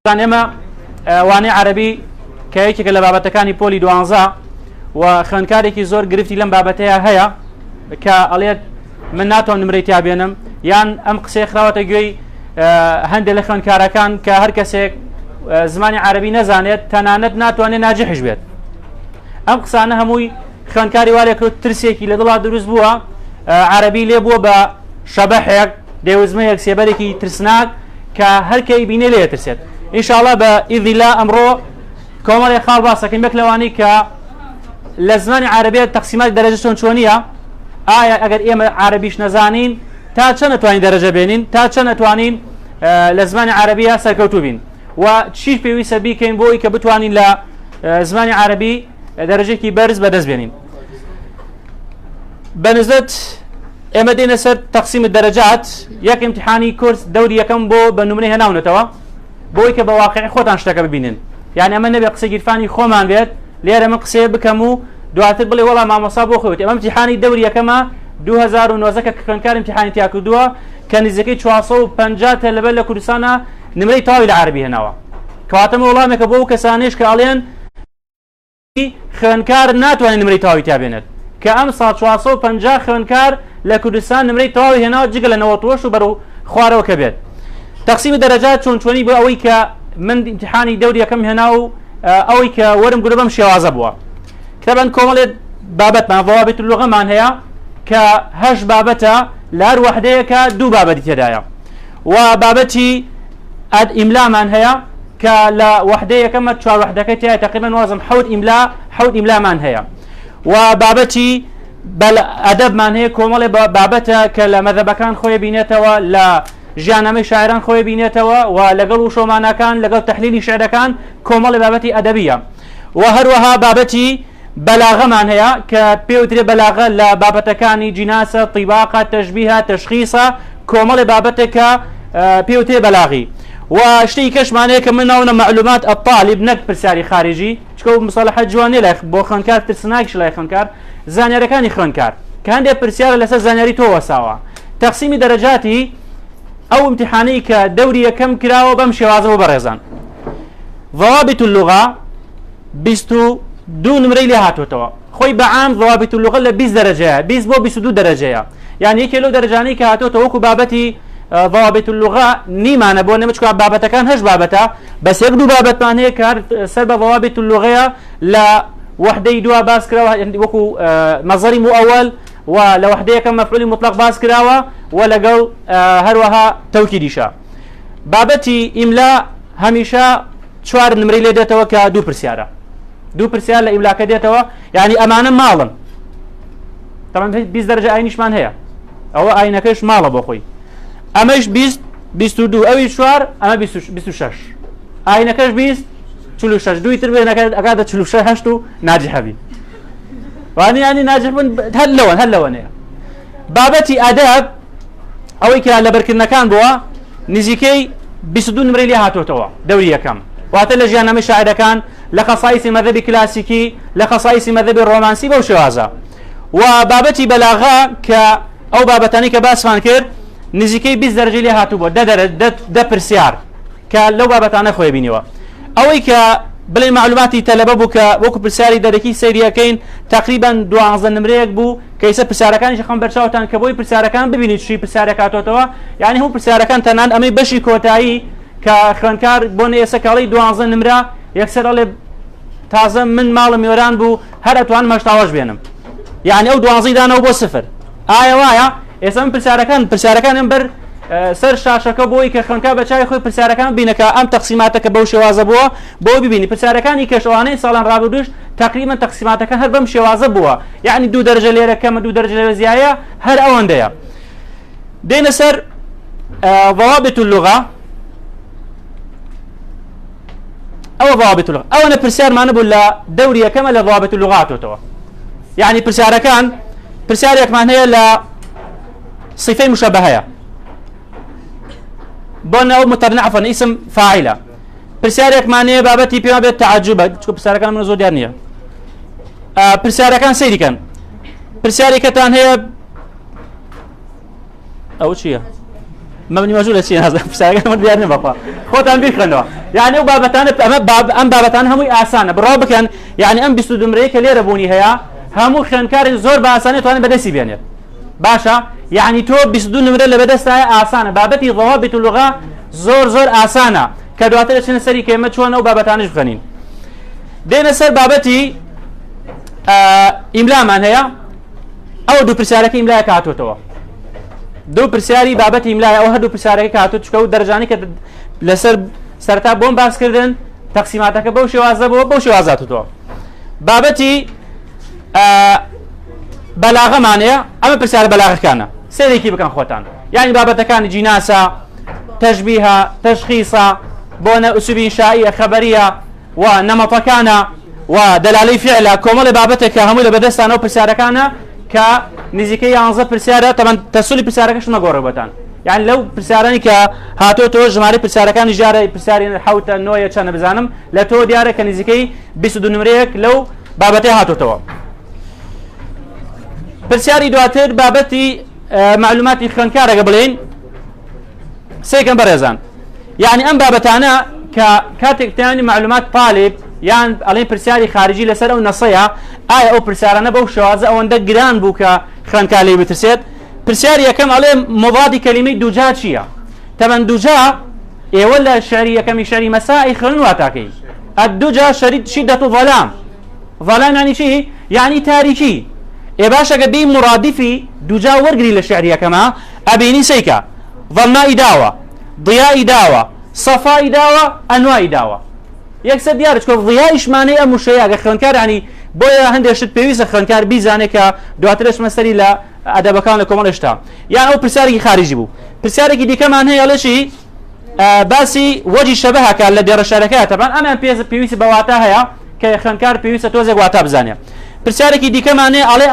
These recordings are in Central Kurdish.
ئێمە وانەی عەرەبی کە یەکێکە لە بابەتەکانی پۆلی دوانزە و خوێندکارێکی زۆر گرفتی لەم بابەتەیە هەیە کە ئەڵێت من ناتوانم نمرەی تیا بێنم یان ئەم قسەی خراوەتە گوێی هەندێک لە خوێندکارەکان کە هەر کەسێک زمانی عەرەبی نەزانێت تەنانەت ناتوانێت ناجحش بێت. ئەم قسانە هەمووی خوێندکاری وا لێکرد ترسێکی لە دڵا دروست بووە، عەرەبی لێ بووە بە شەبەحێک دێوزمەیەک سێبەرێکی ترسناک کە هەرکەی بینێ لێ دەترسێت. ئینشاءڵڵا بە ئیذنیلا ئەمڕۆ کۆمەڵی خاڵ باسەکەین بەک لەوانەی کە لە زمانی عەرەبیە تەقسیماتی دەرەجە چۆنیە، ئایا ئەگەر ئێمە عەرەبیش نەزانین تا چەند نتوانین دەرەجە بێنین، تا چەند نتوانین لە زمانی عەرەبیە سەرکەوتوو بین و چیش پێویستە بیکەین بۆی کە بتوانین لە زمانی عەرەبی دەرەجەیەکی بەرز بەدەست بێنین. بەنسبەت ئێمە دێنە سەر تەقسیم دەرەجات، یەک ئیمتیحانی کورس دەوری یەکەم بۆ بە نمونەی هێناونەتەوە بۆی کە بە واقعی خۆتان شتەکە ببینن، یعنی ئەمە نەبێ قسە گیرفانی خۆمان بێت لێرە من قسەیە بکەم و دواتر بڵێ وەڵام مامۆستا بۆ خۆت. ئەمە ئیمتیحانی دەوری یەکەمە 2009 کە خوێندکار ئیمتیحانی تیا کردووە کە نزیکەی 450 لەبەر لە کوردستانە نمرەی تەواوی لە عەرەبی هێناوە، کەواتەمە وەڵامێکە بۆ کەسانیش کە ئەڵێن خوێندکار ناتوانێت نمرەی تەواوی تا بێنێت، کە ئەم ساڵ 450 خوێندکار لە کوردستان نمرەی تەواوی هێناوە جگە لە 98 و بەرەو خوارەوە کە بێت. تەقسیمی دەرەجات چۆنی بۆ ئەوەی کە من ئیمتیحانی دەوری یەکەم هێنا و ئەوەی کە وەرم گورە بەم شێوازە بووە. کتێبەن کۆمەڵێت بابەتمان ضوابط اللغەمان هەیە کە 8 بابەتە لە هەر وەحدەیەکە 2 بابەتی تێدایە، و بابەتی ئیملامان هەیە کە لە وەحدەی یەکەمە 4 وەحدەکەی تایە تقریبا وازم 7 ئیملامان هەیە، و بابەتی ئەدەبمان هەیە کۆمەڵێ بابەتە کە لە مەذهبەکان خۆی بینێتەوە، لە ژیاننامەی شاعران خۆی بینێتەوە و لەگەڵ وشۆمانەکان لەگەڵ تەحلیلی شعرەکان کۆمەڵی بابەتی ئەدەبیە. و هەروەها بابەتی بەلاغەمان هەیە کە پێوترێ بەلاغە لە بابەتەکانی جیناسە، طیباقە، تەشبیهە، تەشخیصە، کۆمەڵی بابەتێکە پێوترێ بەلاغی. و شتێکی کەشمانەیە کە من ناونە معلومات الطالب نەک پرسیاری خارجی، چکە مصطلحات جوانێ لای بۆ خوێندکار ترسناکیش لای خوێندکار زانیاریەکانی خوێندکار کە هەندێک پرسیارە لەسەر زانیاری تۆ وەساوە. تەقسیمی دەرەجاتی ئەو امتحانی کە دەوری یەکەم کراوە بەم شێوازەوە بەڕێزان. ضوابط اللغة 22 نمرەی لێ هاتوتەوە، خۆی بەعام ضوابط اللغة لە 20 دەرەجەیە، 20 بۆ 22 دەرەجەیە، یعنی یەکێ لەو دەرەجانەی کە هاتوتەوە وەکو بابەتی ضوابط اللغة نیمانە بۆ نەمە چکە بابەتەکان 8 بابەتە، بەس 1-2 بابەتمان هەیە کە سەر بە ضوابط اللغەیە لە وەحدەی دوا باس کراوە وەکو مەزەری مؤەوەل، و لە وەحدەیەکە مەفعولی مطلق باس کراوە و لەگەڵ هەروەها تەوکیدیشە. بابەتی ئیملا هەمیشە 4 نمرەی لێ دێتەوە کە 2 پرسیارە، 2 پرسیار لە ئیملاکە دێتەوە، یعنی ئەمانە ماڵن. تەمەن 20 دەرەجە ئاینیشمان هەیە، ئەوە ئاینەکەش ماڵە بۆ خۆی، ئەمەش 20 22 ئەوی 4 ئەمە 26 ئاینەکەش 20 46 دوی تر بێنەکە ئەکاتە 46 و ناجحەبی، وانی ینی ناجحبن هەر لەوەنەیە. بابەتی ئەدەب ئەوەی کە لە بەرکردنەکان بووە نزیکەی 22 نمرەی لێ هاتوتەوە دەوری یەکەم، واتە لە ژیاننامەی شاعرەکان، لە خەسایسی مەذهبی کلاسیکی، لە خەسایسی مەذهبی ڕۆمانسی بەو شێوازە. و بابەتی بەلاغە کە ئەو بابەتانی کە باسمان کرد نزیکەی 20 دەرەجەی لێ هاتووە، 10 پرسیار کە لەو بابەتانە خۆی بینیوە. ئەوەی کە بڵێ معلوماتی تەلەبە بوو کە وەکو پرسیاری دەرەکی سەیریەکەین تقریبا 12 نمرەیەک بوو کە ئێستا پرسیارەکانیش خەم بەرچاوتان کە بۆی پرسیارەکان ببینیت چی پرسیارێک هاتوتەوە، یعنی هەموو پرسیارەکان تەنان ئەمەی بەشی کۆتایی کە خوێندکار بۆ ئێستا کاڵی 12 نمرە یەکسەر ئەڵێ تازە من ماڵم میێران بوو هەر ئەتوانم هەشتاوەش بێنم، یعنی ئەو 12 دانەوە بۆ 0. ئایا وایە ئێستا من پرسیارەکانم بەر سەر شاشەکە بۆی کە خوێندکار بە چای خۆی پرسیارەکان بینەکە ئەم تەقسیماتەکە بەو شێوازە بووە بۆ ببینی پرسیارەکانی کەشەوانەی ساڵان ڕابردووش تقریبا تەقسیماتەکە هەر بەم شێوازە بووە، یعنی 2 دەرەجە لێرە کەمە 2 دەرەجە لێرە زیایە هەر ئەوەندەیە. دێنە سەر ضوابط اللغة. ئەوە ضوابط اللغة ئەوەنە پرسیارمانە بوو لە دەوری یەکەمە لە ضوابط اللغة هاتوتەوە، یعنی پرسیارەکان پرسیارێکمان هەیە لە صفەی مشەبەهەیە بۆنە ئەو متەرنە عەفەن ئیسم فاعیلە، پرسیارێکمان هەیە بابەتی پێما بێت تەعەجوبە، چکە پرسیارەکان من زۆر دیار نییە. پرسیارەکان سەیریکەن، پرسیارێکەتان هەیە ئەو چییە؟ مبني مجهول شيء هذا بساعة ما بيارني بقى خود أم بيخنوا يعني وبابتان أم بابتان هم آسان برابك يعني أم بيستود أمريكا ليه ربوني هيا همو خنكار زور بآسانية تواني بدسي بيانير باشا يعني تو بيستود نمرة اللي بدسها آسانة بابتي ضوابط اللغة زور آسانة كدواتر شن سري كلمة شو أنا وبابتانش بخنين دين سر بابتي إملاء من هيا أو دو برسالة إملاء كاتو توا دو برسالي بابت إملاء أو هدو برسالة كاتو تشكو درجاني كد لسر سرتا بوم باس كردن تقسيماتك بوشي وازبو بوشي وازاتو توا بابتي بلاغة معنية أما برسالة بلاغة كان سيدي كي بكان خوتان يعني بابت كان جناسة تشبيهة تشخيصة بونا أسلوب إنشائية خبرية ونمط كان ودلالي فعلا كومل بابتك همول بدستان أو برسالة كان كنزيكي أنظر برسالة طبعا تسولي برسالة كش نقربتان يعني لو برسالة كهاتو تو جماري برسالة كان جارة برسالة حوت نوية كان بزانم لا تو ديارة كنزيكي بيسدو نمريك لو بابتي هاتو تو برسالة دواتر بابتي معلومات خنكارة قبلين سيكن برزان يعني أم بابتانا كاتك تاني معلومات طالب يعني عليه برسالة خارجي لسر أو نصيحة أو برسالة نبو شوازة أو عندك جيران بوكا خنكالي بترسيت برسالة كم عليه مضاد كلمة دوجات شيا طبعا دوجا ولا الشعرية كم شعري مسائي خلنواتاكي الدوجا شدة ظلام يعني شيء يعني تاريخي باشا قبي مرادفي دوجا ورقري للشعرية كما أبيني سيكا ظلماء داوة ضياء داوة صفاء داوة أنواع داوة يكسر ديارك ضياء إشمانية مشيئة خنكار يعني بويا هندي شت بيويس خنكار بيزانه ك دواترش مسري لا أدب كان لكم الاشتام يعني أو برسالة خارجي بو برسالة دي كمان هي على شيء باسي وجه شبهها كالذي الشركات طبعا أنا بيويس بواتها يا كخنكار بيويس توزع واتاب زانية برسالة دي كمان هي على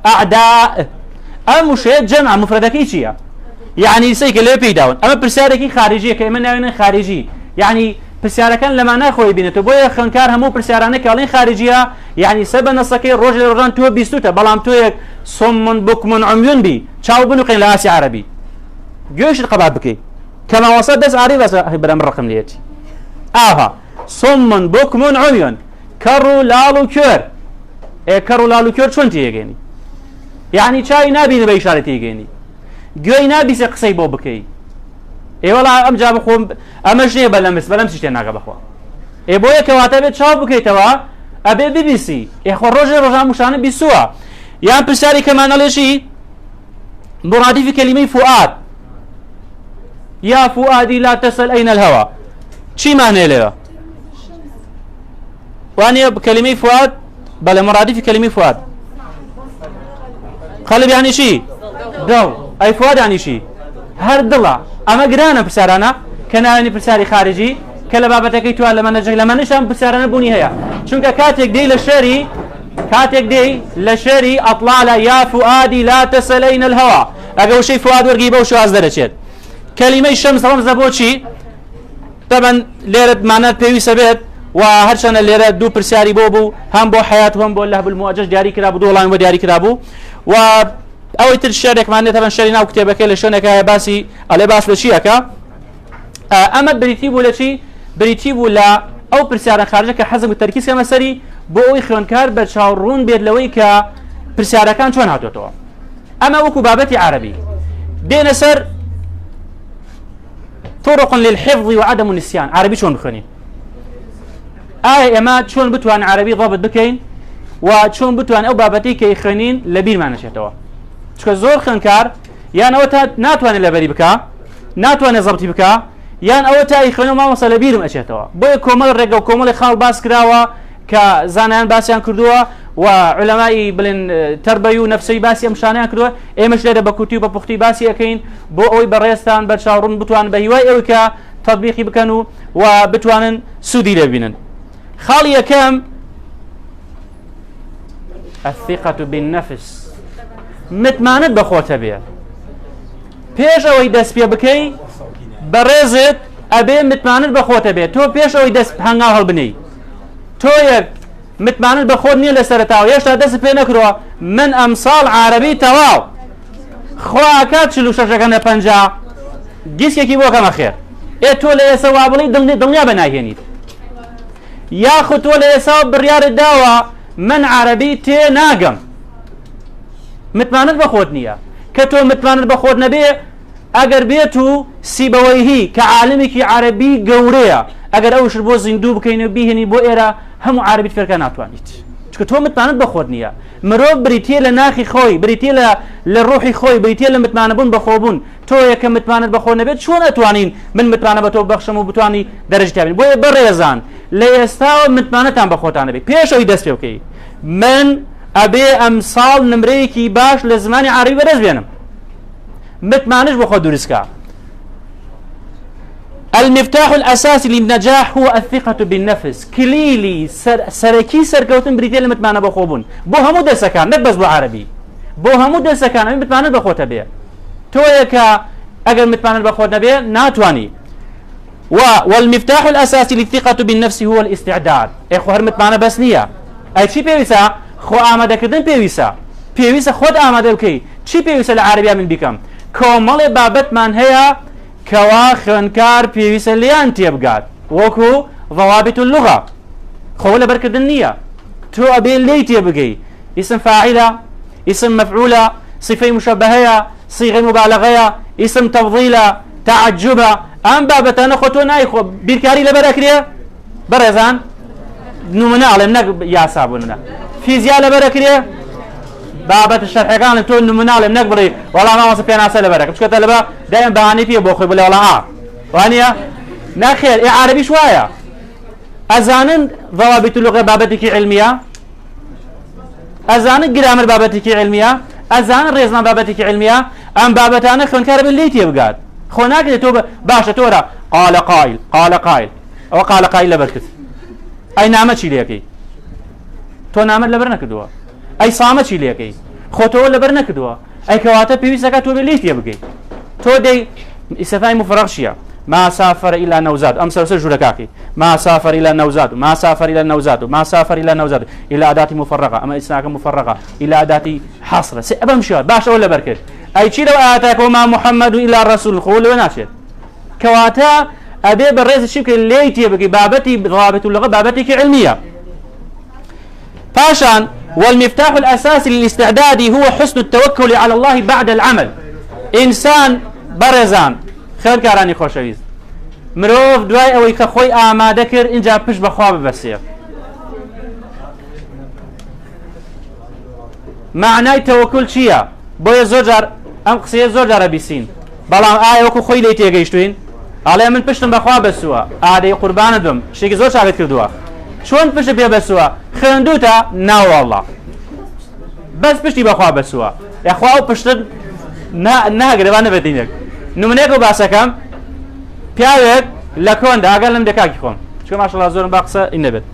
أعداء المشيء جمع مفردك إيشيا يعني سيك اللي بيداون أما برسالة خارجية كمان خارجي يعني برسالة كان لما ناخوي بينته بويا خنكار همو برسالة كالين خارجية يعني سبب نصكي رجل رجان تو بيستوتا بلام تو صم بكم عميون بي تشاو بنو قيل لاسي عربي جوش القباب بكي كما وصل دس عربي بس برام الرقم ليتي صم بكم عميون كرو لالو كور كرو لالو كور شون تيجيني يعني شاي نابي نبي إشارة تيجيني جوي نابي سقسي بو بكي والله ام جاب خو امشني بلمس تشتنا غبخوا بويا كواتب تشاو بكي توا ابي بي سي خو رجا مشان بيسوا يعني برسالي كمان على شيء مرادف في كلمه فؤاد يا فؤادي لا تسأل اين الهوى شي معنى له واني بكلمه فؤاد بل مرادف في كلمه فؤاد قلب يعني شيء دو اي فؤاد يعني شيء هردلا اما قرانا برسارانا كناني برسالي خارجي كلا بابتك توال لما نجي لما نشام برسارانا بوني هيا شنك كاتك دي للشري اطلع لا يا فؤادي لا تسأل اين الهوى اقو شي فؤاد ورقيبه وشو ازدرشت كلمه الشمس رمز بوشي طبعا ليرد معنات بيوي سبت وهرشان اللي دو برسالي بوبو هم بو حياه هم بو الله بالمؤجج جاري كرابو دولان ودياري كرابو و او يتر الشرك معناه طبعا شرينا وكتابك لشونك باسي على باس لشيك اما بريتيب ولا او برسالة خارجك حسب التركيز كما سري بو يخونكار بتشاورون بيد لويك برسالة كان شلون هاتوتو اما وكو بابتي عربي دين سر طرق للحفظ وعدم النسيان عربي شلون بخوني اما شلون بتوان عربي ضابط بكين وشلون بتوان او بابتي كي خنين لبير ما نشتوا شكو زور خنكار يعني اوتا ناتوان لبري بكا ناتوان زبطي بكا يعني اوتا يخنو ما وصل لبيرم اشتوا بو كومل رجا وكومل خال باس كراوا كزانان باسيان كردوا وعلماء بلن تربيو نفسي باسي مشانيان كردوا اي مش لدا بكوتي وبختي باسي اكين بو اوي بريستان بتشاورون بتوان بهواي او كا تطبيقي بكنو وبتوانن سودي لبينن خاليه كم الثقة بالنفس متماند بخوته بيه پیش اوی دست بیا بکی برزت ابي متماند بخوته بيه تو پیش اوی دست هنگا هل بنی تو یک متماند بخود نی لسرتاو یش دست پی نکرو من امثال عربی تواو خواکات شلو ششکن پنجا دیسکێکی بۆ کەمە خێر تۆ لە ئێستا وا بڵی دڵنیا بەناهێنیت یاخود تۆ لە ئێستا بڕیارت داوە من عەرەبی تێ ناگەم متمانت بە خۆت نییە کە تۆ متمانت بە خۆت نەبێ ئەگەر بێت و سیبەوەیهی کە عالمێکی عەرەبی گەورەیە ئەگەر ئەوش بۆ زیندوو بکەین و بیهێنی بۆ ئێرە هەموو عەرەبیت فێرکە ناتوانیت چکە تۆ متمانت بە خۆت نییە مرۆڤ بریتیە لە ناخی خۆی بریتیە لە ڕوحی خۆی بریتیە لە متمانەبوون بە خۆبوون تۆ یەکە متمانت بە خۆ نەبێت چۆن ئەتوانین من متمانە بە تۆ بەخشم و بتوانی دەرەجەی بین بۆیە بەڕێزان لە ئێستاوە متمانەتان بە خۆتان نەبێت پێشەوەی دەست پێ بکەی من ئەبێ ئەم ساڵ نمرەیەکی باش لە زمانی عەرەبی بەدەست بێنم متمانش بۆ خۆ دروستکە المفتاح الأساسي للنجاح هو الثقة بالنفس كليلي سركي سركوتن بريتيل متمانة بخوبون بو همو درسكان نبز بو عربي بو همو درسكان أمي متمانة بخوت بيه تويكا أجر متمانة بخوت بيه ناتواني والمفتاح الأساسي للثقة بالنفس هو الاستعداد إخو هر متمانة بس نية أي شي بيويسا خو آماده كردن بيويسا خود آماده بكي شي بيويسا العربية من بكم كومال بابت من هي كوا خوێنکار پێویستە لیان تێبگات وەکو ضوابط اللغة خۆ لە بەرکردن نییە تۆ ئەبێ لێی تێبگەی اسم فاعلة اسم مفعولة صفة مشبهة صيغة مبالغة اسم تفضيلة تعجبة ئەم بابەتانە خۆ تۆ نایخۆ بیرکاری لەبەر ئەکرێ بەڕێزان نمونە ئەڵێم نەک یاسابوونە فیزیا لەبەر ئەکرێ بابەت شەرحەکان تۆ نموناڵێم نەک بڕی وەڵام مامۆستا پێناسە لەبەرەکە بچکەتە لەبە دایم بەهانەی پێ بۆ خۆی بڵێ وەڵام وانە نەخێر عەرەبیش وایە ئەزانن ضوابط اللغة بابەتێکی علمیە ئەزانن گرامەر بابەتێکی علمیە ئەزانن ڕێزنان بابەتێکی علمیە ئەم بابەتانە خوێنکارە بن لێی تێبگات خۆ ناکرێت تۆ باشە تۆرە قال قائل ئەوە قال قائل لەبەر کرد ئەی نامە چی لێکەی تۆ نامەت لەبەر نەکردووە ئەی سامە چی لێکەی خۆتەوە لەبەر نەکردووە ئەی کەواتە پێویستەکە تۆ بێ لێی تێ بگەیت تۆ دەی ئیستیفای مفرغ چییە ما سافر إلى نوزاد أم سلسل جوركاكي ما سافر إلى نوزاد ما سافر إلى نوزاد ما سافر إلى نوزاد إلى أداة مفرغة أما إسناك مفرغة إلى أداة حصر سأبم شوار باشا ولا بركت أي شيء لو آتاك وما محمد إلا الرسول الخول وناشر كواتا أبي بالرئيس الشبكة اللي تيبكي بابتي ضابط اللغة بابتك علمية فاشان والمفتاح الأساسي للاستعداد هو حسن التوكل على الله بعد العمل إنسان برزان خير كاراني خوشويز مروف دواي اوي كخوي آماده كر انجا پش بخوا ببسيه معناي توكل چيا بويا زوجار ام قصيه زوجار بيسين بلام آي وكو خوي ليتي گيشتوين علي من پشتم بخوا بسوا آدي قربان دم شيك زوج شاگت كردوا شون پشت بيا بسوا خندوتا نا والله بس پشتي بخوا بسوا يا خواو پشت نا گربانه بدينك نمونەیەک و باسەکەم پیاوێک لە کۆندا ئەگەر لەم دەکاکی خۆم چکە ماشەڵڵا زۆرم با قسە ئین نەبێت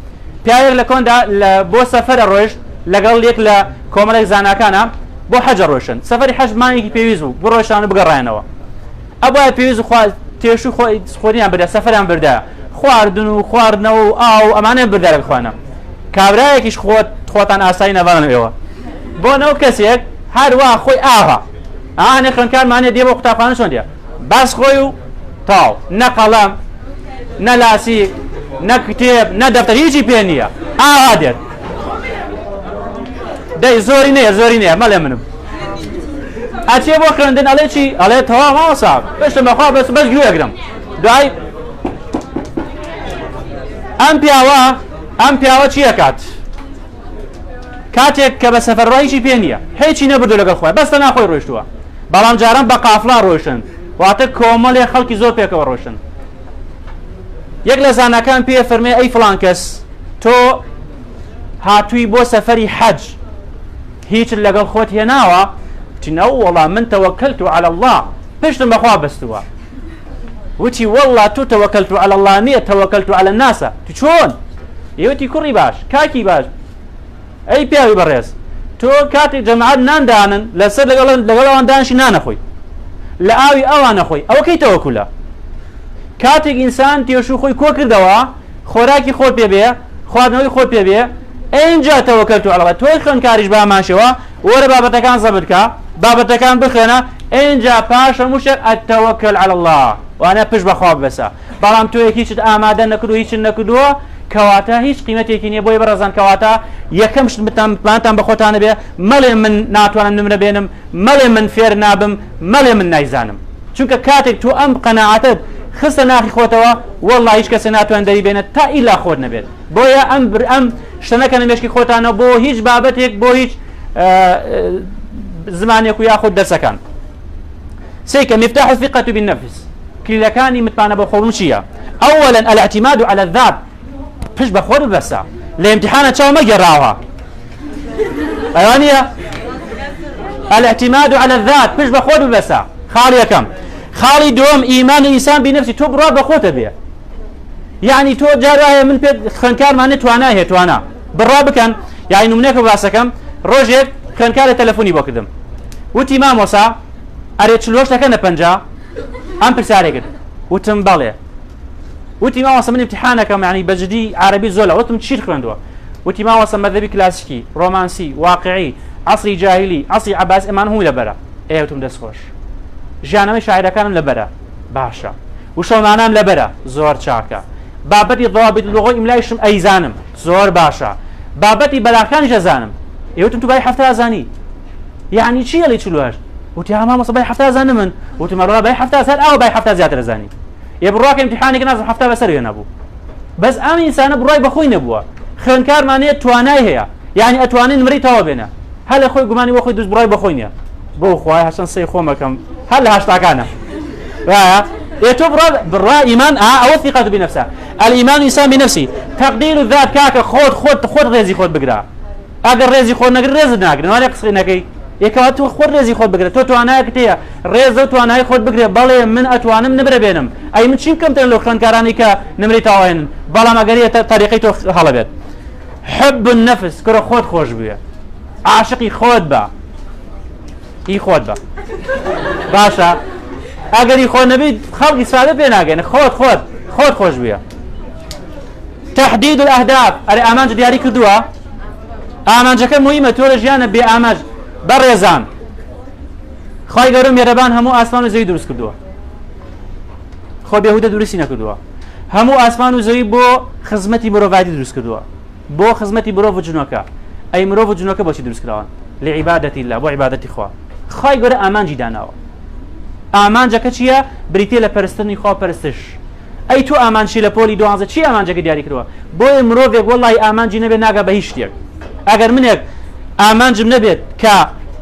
پیاوێک لە کۆندا بۆ سەفەرە ڕۆیشت لەگەڵ یەک لە کۆمەڵێک زاناکانە بۆ حەجە ڕۆیشتن سەفەری حەج مانگێکی پێویست بوو بۆ ڕۆیشتانە بگەڕایەنەوە ئەبووە پێویست تێش و خۆریان بردە سەفەریان بردایە خواردن و خواردنەوە و ئاو ئەمانە بردارە بخوانە کابرایەکیش خۆتان ئاسایی نەبانەوەیەوە بۆ نەوە کەسێک هەروە خۆی ئاغا ئاهانێ خوێندکارمانێ دێ بۆ قوتابخانە چۆن دێ باس خۆی و تاو نە قەڵەم نە لاسیک نە کتێب نە دەفتەر هیچی پێ نییە ئاوا دێت دەی زۆری نییە مەڵێ منم ئەچێ بۆ خوێندن ئەڵێ چی ئەڵێ تەوا ماوەسا بەشتم بەخوا بەس گوێگرم دوای ئەم پیاوە چی ئەکات کاتێک کە بە سەفەرڕۆ هیچی پێ نییە هیچی نەبردو لەگەڵ خۆی بەستە ناخۆی ڕۆیشتووە بەڵام جاران بە قافڵا ڕۆیشتن واتە کۆمەڵێ خەڵکی زۆر پێکەوە ڕۆشن یەک لە زانەکان پێ فەرمێ ئەی فڵان کەس تۆ هاتووی بۆ سەفەری حەج هیچت لەگەڵ خۆت هێناوە وتینە وەڵا من تەوەکەلت على الله پشتم بەخوا بەستووە وتی وەڵا تۆ تەوەکەلت على الله نییە تەوەکەلت على الناس تو چۆن ئێوەتی کوڕی باش کاکی باش ئەی پیاوی بەڕێز تۆ کاتێک جەماعەت ناندانن لەسەر لەگەڵەوان دانشی نانەخۆی لە ئاوی ئەوان نەخۆی ئەوە کەی تەوەکولە کاتێک ئینسان تێشوو خۆی کۆ کردەوە خۆراکی خۆت پێ بێ خواردنەوەی خۆت پێ بێ ئەینجا تەوەکەلت عەلە تۆی خوێندکاریش باماشەوە وەرە بابەتەکان زەبر بکە بابەتەکان بخوێنە اینجا پاش هەمووشێک التوكل على الله وأنا پشت بەخوا ببەسە بەڵام تۆ هیچت ئامادە نەکردو هیچ نەکردووە کەواتە هیچ قیمەتێکی نییە بۆی بەڕێزان کەواتە یەکەم شت پلانتان بە خۆتانە بێ مەڵێ من ناتوانم نمرە بێنم مەڵێ من فێر نابم مەڵێ من نایزانم چونکە کاتێک تۆ ئەم قەناعەتت خستە ناخی خۆتەوە والله هیچ کەسێ ناتوان دەری بێنێت تا ئیلا خۆت نەبێت بۆیە ئەم شتە نەکەنە مێشکی خۆتانەوە بۆ هیچ بابەتێک بۆ هیچ زمانێک و یاخود دەرسەکان سيكا مفتاح الثقة بالنفس كلا كان متبانا بخورون شيا أولا الاعتماد على الذات فيش بخور بس لامتحانة شو ما جراها أيوانية الاعتماد على الذات فيش بخور بس خالي كم خالي دوم إيمان الإنسان بنفسه تبرا بخوته بيه يعني تو جارها من بيت خنكار ما نتوانا هي توانا بالرابع كان يعني نمنيك باسكم روجيك خنكار تلفوني بكدم وتي ما موسى أريد شلوش لكنا بنجا أم برسالة وتم بالي وتي ما وصل من امتحانكم يعني بجدي عربي زولا وتم تشير خلندوا وتي ما وصل مذهبي كلاسيكي رومانسي واقعي عصري جاهلي عصري عباس إمان هو لبرا إيه وتم دس خوش جانا شاعر كانم لبرا باشا وشو معنام لبرا زور شاكا بابتي ضوابط اللغة إملايشم أيزانم زور باشا بابتي بلاكان جزانم إيه وتم تباي حفتة أزاني يعني شيء اللي تشلوهاش وتي ما صباي حفتة زان من وتي مرة باي حفتة زان أو باي حفتة زيادة زاني يبروك امتحانك ناس حفتة بسرية نبو بس أم إنسان براي بخوي نبوه خنكار معناه تواناي هي يعني أتوانين مري توابنا هل أخوي جماني وأخوي دوز براي بخوينيا بو خواي عشان سيخو مكم هل هاشتاكانا يتوب برا إيمان أو الثقة بنفسه الإيمان إنسان بنفسه تقدير الذات كاك خود رزي خود بقرا أقدر رزي خود نقدر رزي نقدر ما يقصر نكى يكواتو خود رزي خود بقرا تو أنا كتير رزو تو أنا خود بقرا بالله من أتوانم نبرة بينهم أي من شيء كم تلو خلنا كراني كنمري تاوين بالله ما قريه طريقته حلبت حب النفس كره خود خوش بيه عاشقي خود با هي خود با باشا اگر يخون نبي خلق استفاده بيناگن خود خوش بيه تحديد الاهداف الامانج دياري كدوا امانج كم مهمه تول جيان بي امانج برزان خاي غرم يربان همو اسمان زي درس كدوا خو بيهوده درس نكدوا همو اسمان زي بو خدمتي مروادي درس كدوا بو خدمتي برو وجنوكا اي مرو وجنوكا باشي درس كدوان لعباده الله بو عبادتي خاي غر امانج داناو ئامانجەکە چییە؟ بریتێ لە پەرستنی خوا پەرستش ئەی تو ئامانشی لە پۆلی دوانزە چی ئامانجەکە دیاری کردووە بۆیە مرۆڤێک وەڵڵی ئامانجی نەبێت ناگا بە هیچ شتێک ئەگەر منێک ئامانجم نەبێت کە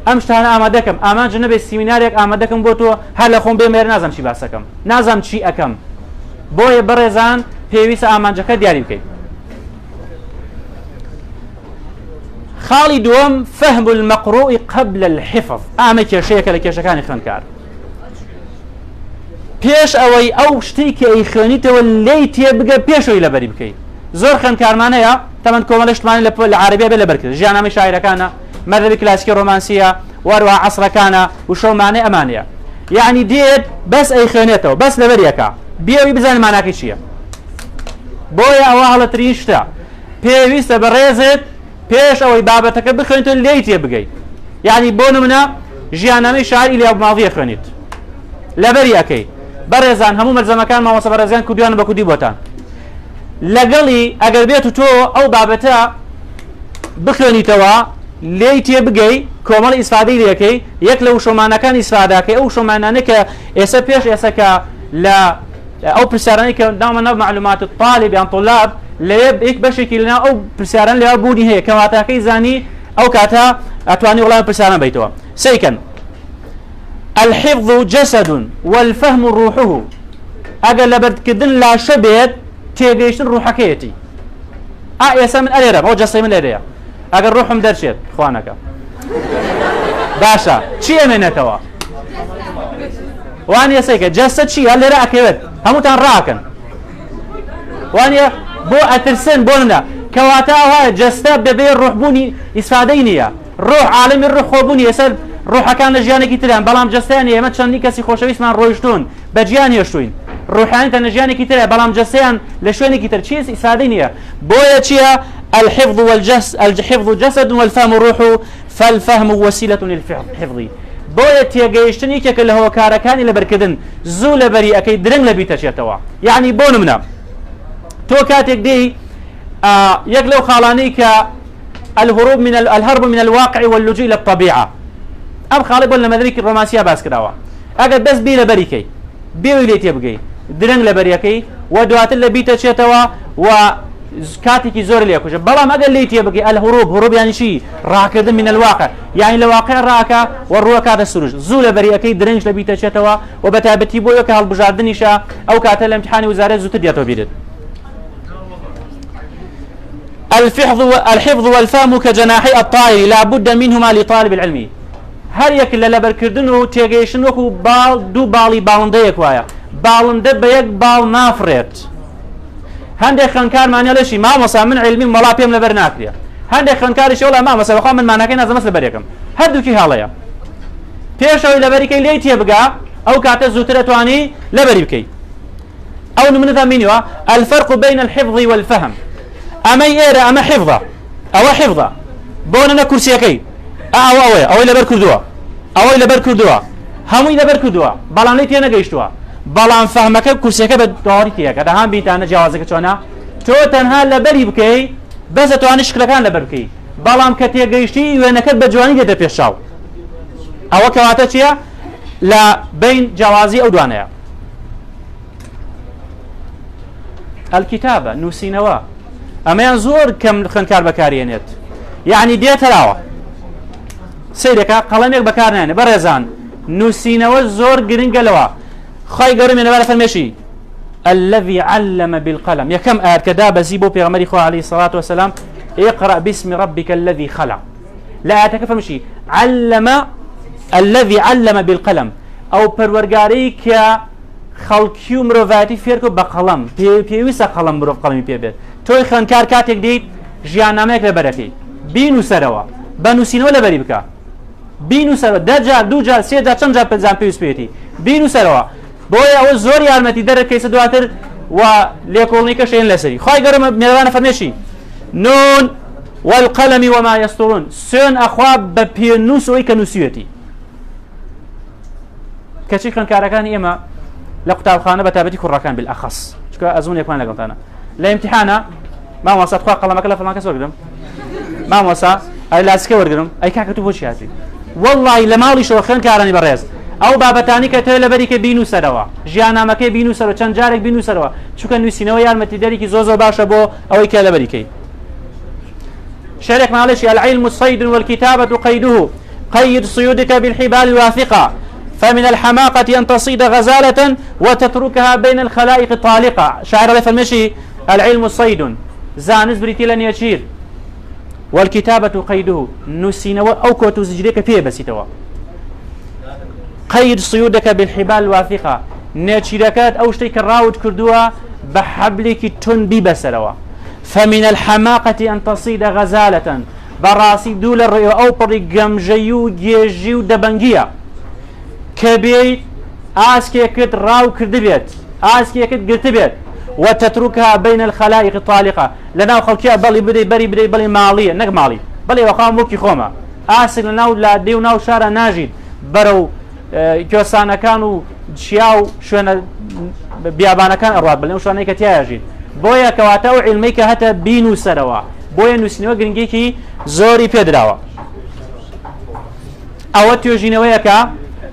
ئەم شتانە ئامادەکەم ئامانج نەبێت سیمینارێک ئامادەکەم بۆ تۆ هەر لە خۆم بێمێر نازانم چی باسەکەم نازانم چی ئەەکەم بۆیە بەڕێزان پێویستە ئامانجەکە دیاری بکەیت خاڵی دووەم فهم المقروء قبل الحفظ ئامە کێشەیەکە لە کێشەکانی خوێندکار پێش ئەوەی ئەو شتێک کە ئەی خوێنیتەوە لێی تێبگە پێشەوەی لەبەری بکەیت زۆر خوێندکارمانەیە تەمەند کۆمەڵە شتمانی لە عەرەبیە بێ لەبەرکرد ژیاننامەی شاعیرەکانە مەذهەبی کلاسیکی ڕۆمانسیە وەروەها عەسرەکانە و شەومانەی ئەمانەیە یعنی دێت بەس ئەی خوێنێتەوە بەس لەبەریەکە بێەوەی بزانێت ماناکەی چییە بۆیە ئەوە هەڵەترین شتە پێویستە بەڕێزت پێش ئەوەی بابەتەکە بخوێنیتەوە لێی تێبگەیت یعنی بۆ نمونە ژیاننامەی شاعیر ئیلیا بوماڵیە خوێنیت لەبەری ئەکەی بەڕێزان هەموو مەرجەمەکان مامۆستا بەڕێزیان کوردیان بە کوردی بۆتان لەگەڵی ئەگەر بێت و تۆ ئەو بابەتە بخوێنیتەوە لێی تێبگەی کۆمەڵی ئیسفادەی لەکەی یەک لە وشۆمانەکان ئیسفاداکەی ئەو شۆمانانە کە ئێستا پێش ئێسەکە لە ئەو پرسیارانەی کە ناومە ناو معلومات الطالب یان طلاب لە یەک بەشێکی لەناو ئەو پرسیاران لێوە بوونی هەیە کە واتاکەی زانی ئەو کاتە ئەتوانی وەڵامی پرسیاران بیتەوە سەیکەن الحفظ جسد والفهم روحه اگر لبردكدن لا شبيت تيجيشن روحكيتي اسا من اليرا او جسي من اليرا اگر روحهم درشيت اخوانك باشا شي منتوا واني سيك جسد شي اللي راكبت هموتان راكن واني بو اترسن بولنا كواتا هاي جسد ببي الروح بوني اسفادينيا روح عالم الروح خوبوني يسال روحەکان لە ژیانێکی تریان بەڵام جەستەیان ئێمە چەندی کەسی خۆشەویستمان ڕۆیشتون بە گیان هێشتوین ڕوحانیتە لە ژیانێکی ترە بەڵام جەستەیان لە شوێنێکی تر چیز ئیسادەی نییە بۆیە چییە الحفظ جسد والفهم روح فالفهم وسيلة للحفظ بۆیە تێگەیشتنی یەکێکە لە هۆکارەکانی لەبەرکردن زوو لەبەری ئەەکەی درنگ لە بیتەچێتەوە. یعنی بۆ نمونە تۆ کاتێک دێی یەک لەو خاڵانەی کە الهرب من الواقع واللجوء إلى الطبيعة ئەم خاڵی بۆ لە مەدرسەی ڕۆمانسیا باس کراوە. ئەگەر بەس بی لەبەریکەی بێوی لێ تێبگەی درنگ لەبەریەکەی و دواتر لە بیتەچێتەوە و كاتيكي زور اللي يكوش بلا ما قال لي تيبقي هروب يعني شيء راكد من الواقع يعني الواقع راكا والروك هذا السروج زول بري اكيد درنج لبيتا شتوا وبتابتي بويك هالبجاردنيشا او كاتل الامتحان وزاره زوتدياتو بيدت الحفظ والفهم كجناحي الطائر لا بد منهما لطالب العلم هر يك لا بركردنو تيجيشن وكو بال دو بالي بالنديك وايا بالنده بيك بال نافرت هەندێک خوێندکارمانە لەشی مامۆستا من علمی مەڵا پێم لەبەر ناکرێ هەندێک خوێندکاریشی وڵا مامۆستا بەخوا من ماناکەی نازەمەست لەبەر یەکەم هەردووکی هەڵەیە پێشەوەی لەبەریکەی لێی تێبگا ئەو کاتە زووتر ئەتوانی لەبەری بکەیت ئەو نمونەدا بینیوە الفرق بين الحفظ والفهم ئەمەی ئێرە ئەمە حفظە ئەوە حفظە بۆ نەنە کورسیەکەی ئەوەی لەبەر کردووە ئەوەی لەبەر کردووە هەمووی لەبەر کردووە بەڵام لێی تێ نەگەیشتووە بەڵام فەهمەکە کورسەکە بە داواری تێیەکە دەهان بیتانە جیاوازەکە چۆنە تۆ تەنها لەبەری بکەی بەس دەتوانێت شکلەکان لەبەر بکەی بەڵام کە تێگەیشتی وێنەکەت بە جوانی دێتە پێشچاو ئەوە کەواتە چییە لە بین جیاوازی ئەو دوانەیە الکتابە نووسینەوە ئەمەیان زۆر کەم خوێندکار بەکارهێنێت یعنی دێتەراوە سیرێکە قەڵەمێک بەکارنێنێ بەڕێزان نووسینەوە زۆر گرنگە لەوە خی گەورە مێنەبارە فەرمێشی الذي علم بالقلم يكم آيات كدا بزيبو بيغمري خو عليه الصلاة والسلام اقرأ باسم ربك الذي خلق لا آياتك فمشي علم الذي علم بالقلم أو پروردگاری که خلقیو مروفاتی فێرکو بە قەڵەم پێویستە قەڵەم مرۆڤ قەڵەمی پێ بێت تۆی خوێندکار کاتێک دێیت ژیاننامەیەک لەبەرەکەی بینووسەرەوە بە نووسینەوە لەبەری بکە بینووسەرەوە دەجار دووجار سێجار چەند جار پێنجام پێویست پێێتی بینووسەرەوە بۆیە ئەوە زۆر یارمەتی دەرەکەیسە دواتر و لێکۆڵنیکە شێن لەسەری خی گەورە مێوانە فەرمێشی نون والقلم وما يسطرون سوێن ئەخوا بە پێنووسەوەی کە نووسیوێتی کەچی خوێندکارەکانی ئێمە لە قوتابخانە بەتابەتی کوڕەکان بالأخص چکە ئەزمونێکمان لەگەڵتانە لە ئیمتیحانە مامۆستا خوا قەڵەمەکە لە فڵان کەس وەرگرم مامۆستا ئەی لاسکە وەرگرم ئەی کاکە تۆ بۆچی هاتی وەڵڵی لە ماڵیشەوە خوێندکارانی بەڕێز ئەو بابەتانی کە تۆ لەبەریکە بینووسەرەوە ژیاننامەکەی بینووسەرەوە چەند جارێک بینووسەرەوە چونکە نووسینەوە یارمەتی دەرێکی زۆر باشە بۆ ئەوەی کە لەبەریکەی شارێک ماڵێشی العلم صيد والكتابة قيده قيد صيودك بالحبال الواثقة فمن الحماقة أن تصيد غزالة وتتركها بين الخلائق طالقة شاعر فالمشي العلم صيد زانز بريتي لن يشير والكتابة قيده نسينوا أو كوتو زجريك فيه بسيتوا قيد صيودك بالحبال الواثقة نيتشيركات أو شتيك الراود كردوها بحبلك تنبي بسروا فمن الحماقة أن تصيد غزالة براسي دولار أو برقم جيو جيجيو دبنجية كبيت آسكيكت راو كردبيت آسكيكت قرتبيت وتتركها بين الخلائق طالقة لنا خلقيا بلي بدي بلي مالية نك مالي بلي وقام موكي خوما آسك لناو لا ديو ناو شارع ناجد برو كوسانا كانوا شياو شونا بيابانا كان أرواد بلي وشونا كتياجد بويا كواتاو علميك هتا بينو سروا بويا نوسنوا جرينجيكي زوري بيدراوا أو تيوجينويكا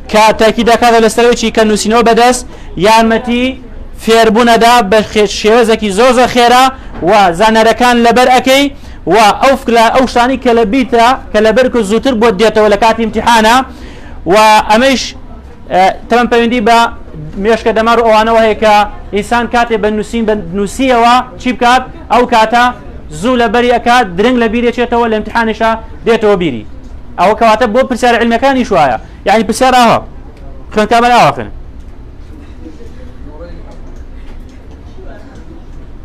كتأكيد كذا لسترويشي كنوسينو بدس يارمتي فيربونا دا بشيوزكي زوزا خيرا وزانركان لبر أكي وأوفكلا أوشاني كلبيتا كلبركو زوتر بوديتا ولكات امتحانا وأمش تمام بيندي با ميشك دمار أوانا وهيك إنسان كاتب بالنوسين بالنوسية وشيبكات أو كاتا زول بري أكاد درنج لبيري تشيتا ولا امتحانشا ديتو بيري أو كواتب بو برسال علمي كان شوية يعني برسال أهو خلنا كامل أهو خلنا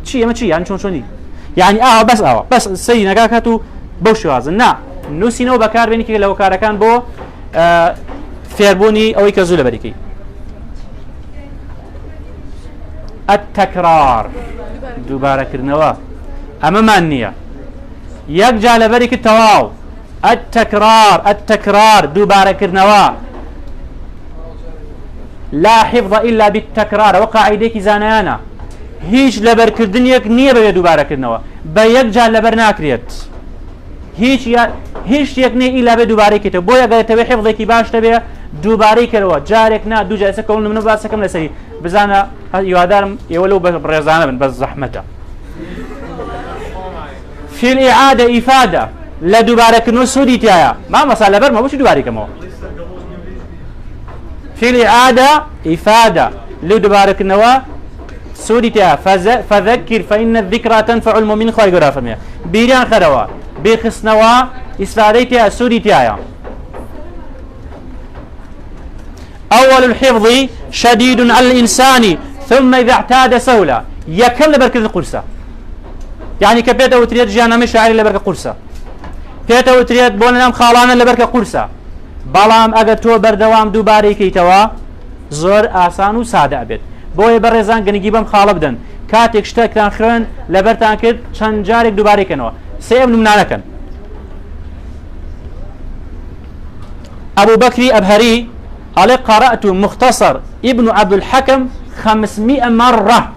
شيء ما شيء يعني شلوني يعني بس سينا كاكاتو بوشو هذا نا نوسينو بكار بينك لو كاركان بو فيربوني أو يكزول بريكي التكرار دوباره كرنوا أما مانية يرجع لبريك التواو التكرار دوباره كرنوا لا حفظ إلا بالتكرار وقاعدة زانانا هیچ لەبەرکردنێک نییە بەوێ دووبارەکردنەوە بە یەک جار لەبەر ناکرێت هیچ شتێک نییە ئیلا بێ دووبارەیکێتەوە بۆ یەگەرێتەوێ حفظێکی باش دەبێ دووبارەی کردەوە جارێک نا دوو جارسە کەون من باسەکەم لەسەری بزانە هیوادارم ئێوە لەو ڕێزانە بن بەس زەحمەتە في الإعادة إفادة لا دوبارك نسودي تيايا ما مسألة بر ما بوش دوبارك مو في الإعادة إفادة لو دوبارك نوا سودي تيايا فذكر فإن الذكرى تنفع المؤمن خواهي قرافة ميا بيريان خروا بيخص نوا إسفادة تيايا سودي تيايا أول الحفظ شديد على الإنسان ثم إذا اعتاد سهولة يكل بركة القرصة يعني كبيتا وتريد جانا مش شاعري لبركة قرصة بيتا وتريد بولنام خالانا لبركة قرصة بلام اگر تو بردوام دوباري كيتوا زور آسان و ساده بيت بوي برزان گنگيبم خاله بدن كاتك شتكتان خوين لبرتان كرد چند جارك دوباري كنوا سيب نمنانكن أبو بكر أبهري قال قرأت مختصر ابن عبد الحكم 500 مرة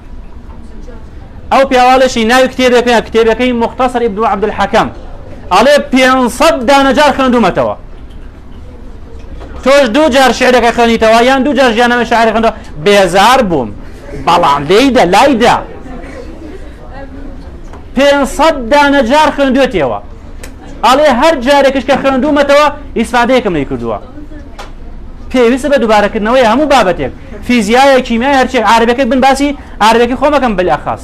أو بيوالشي ناوي كتابك مختصر ابن عبد الحكم عليه بينصد دانجار خندو متوا توش دو جار شعرك خندي توا يان دو جار جانا شعر خندو بيزار بوم بلام ليدا لايدا بينصد دانجار خندو توا عليه هر جاركش كخندو متوا استفادهكم ليكردوا پێویستە بە دووبارەکردنەوەی هەموو بابەتێک فیزیایە کیمیای هەرچێک عربەکە بن باسی عربەکەی خۆمەکەم بەلاخاص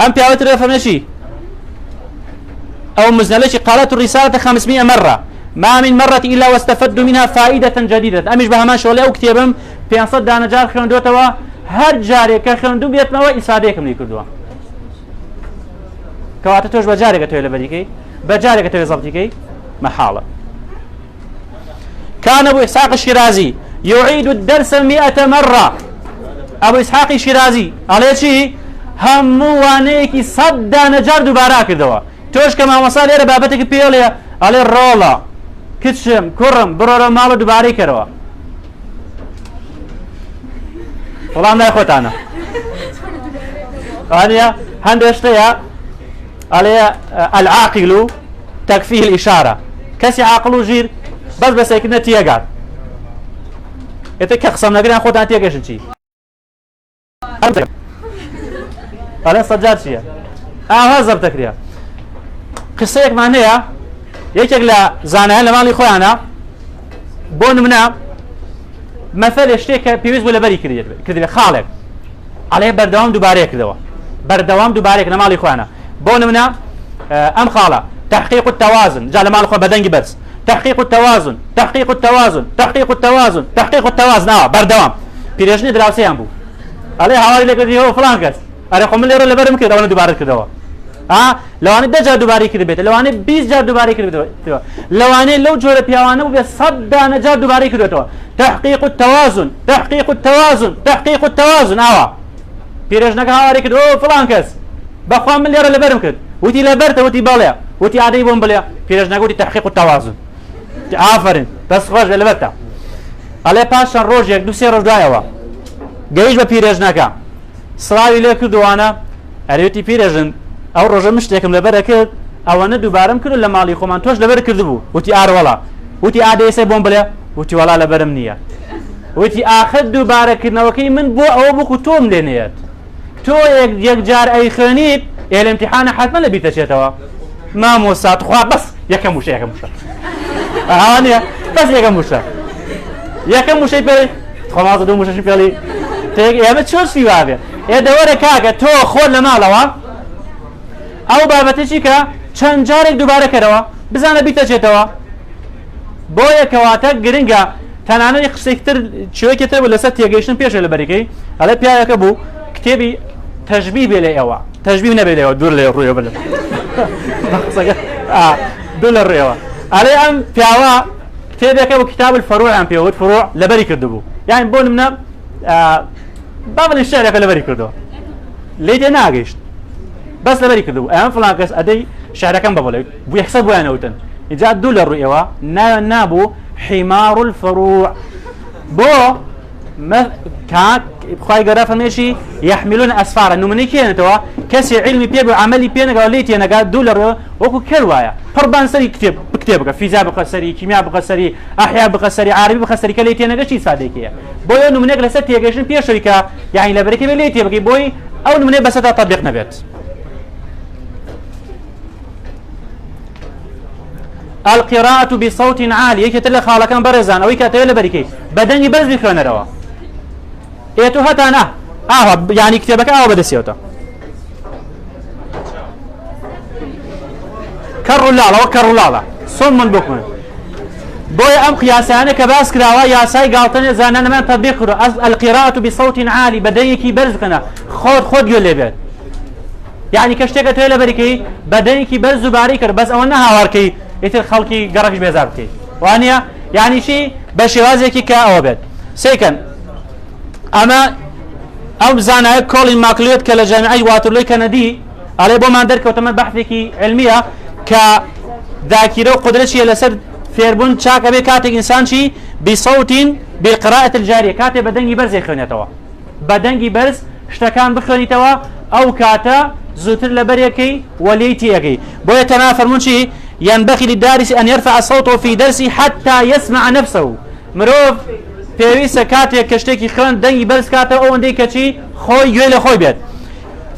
ئەم پیاوەتر فەرمێشی أو مزنلة قالت الرسالة 500 مرة ما من مرة إلا واستفدت منها فائدة جديدة أمش بها ما شغلي أو كتابم في أنصد دانا جار خندو توا هر جاري كخندو بيتنوا إساديكم لي كردوا كواتا توش بجاري كتوي لبديكي بجاري كتوي زبطيكي محالة كان أبو إسحاق الشيرازي يعيد الدرس 100 مرة أبو إسحاق الشيرازي على شيء هم وانيكي صد دانا جار دوبارا كردوا توش كما مصالي إيرا بابتك بيوليا على الرولا كتشم كرم برورا مالو دوباري كروا والله ما يخوت أنا أنا هندشتيا على العاقل تكفيه الإشارة كسي عاقلو جير بس يكنا تيجات يتكخصم نقدر ناخذ أنت تيجاش شيء على صجار شيء هذا بتكريا قصيك معناها يكلا زانها لما لي خويانا بون منا مثل اشتكى بيوز ولا بري كذا خالق عليه بردوام دوباره كذا بردوام دوباره لما لي خويانا بون منا ام خاله تحقيق التوازن جعل مال خو بدنجي بس تحقيق التوازن تحقيق التوازن تحقيق التوازن تحقيق التوازن بردوام بيرجني دراسي امبو عليه حوالي لك هو فلان كس اري قوم لي ولا برم كذا وانا دوباره كذا لو انا دجا دوباره كذا بيت لو انا 20 جار دوباره كذا لو انا لو جور بيوانه بصد انا جار دوباره كذا تحقيق التوازن تحقيق التوازن تحقيق التوازن بيرجنك حوالي كذا او فلان كس بخوام لي ولا برم كذا وتي لبرته وتي باليا وتي عادي بوم باليا بيرجنك وتي تحقيق التوازن آفرین بس خوش البته على پاشان روز یک دو سه روز دایوا گیج به پیرژنکا سلاوی لک دوانا اریتی پیرژن او روز مشتکم لبرکت او انا دوبارم کړو لمالی خو من توش لبر کړدو وتی ار ولا وتی اده سه بوم بله وتی ولا لبرم نيه وتی اخر دوباره کړنو کی من بو او بو توم لنیت تو یک جار ای خنیت الامتحان حتما لبيتشتوا ما موسات خو بس يكم وش هانيا بس يكم وش يكم وش بيري خلاص دو مش بيري تيجي يا بتشوف في واقع يا دوره كاكا تو خود لما لوا او بابتشي كا چند جارك دوباره كروا بزانه بيتشتوا بويا كواتا گرينگا تنانه خسكتر چوي كتب ولا ست يگيشن پیش لبريكي على بيا كبو كتابي تشبيه بلا تشبيه نبي له دور له رويو بلا دولار ريوا علي ام فيوا كتابك كتاب الفروع ام بيوت فروع لبري كردبو يعني بون منا باب الشعر يا لبري كردو ليدي ناقش بس لبري كردبو ام فلانكس ادي شعر كم بقول بيحسبوا انا وتن اذا دولار ريوا نابو حمار الفروع بو خواهي قرأ فرميشي يحملون أسفارا نمني كينا توا كسي علمي بيبو عملي بينا قال ليتي أنا قال دولار وكو كلوايا قربان سري كتاب فيزياء بقى كيمياء بقى أحياء بقى عربي بقى كليتي أنا قشي صادقية بوي نمني قال ستي يقشن بيا شركة يعني لبركي بليتي بقى بوي أو نمني بس تطبيق نبات القراءة بصوت عالي يكتل خالكان برزان أو يكتل بركي بدني برز بخوان روا ايتو هتا انا يعني كتابك بدسيوتا كروا الله وكروا الله صم بكم بوي ام قياسانه كباس كراوا يا ساي قالتني زاننا من تطبيق القراءة بصوت عالي بدنيك برزقنا خود يلبت يعني كشتك تيلا بركي بدنيك برز باريكر بس او انها واركي يتل خلقي قرقش بيزارتي وانيا يعني شيء بشوازيكي كاوبد سيكن اما او زانا كولين ماكليوت كلا جامعي واترلي كندي على بو ما درك وتم بحثك علميه ك ذاكره وقدرتي لسد فيربون تشاك ابي كاتب انسان شي بصوت بالقراءه الجاريه كاتب بدنجي برز يخونيتوا بدنجي برز اشتكان بخونيتوا او كاتا زوتر لبريكي وليتيكي بو يتنافر منشي ينبغي للدارس ان يرفع صوته في درسه حتى يسمع نفسه مروف پێویستە کاتێک کە شتێکی خوێن دەنگی بەرز کاتەوە ئەو ئەندەی کەچی خۆی گوێ لە خۆی بێت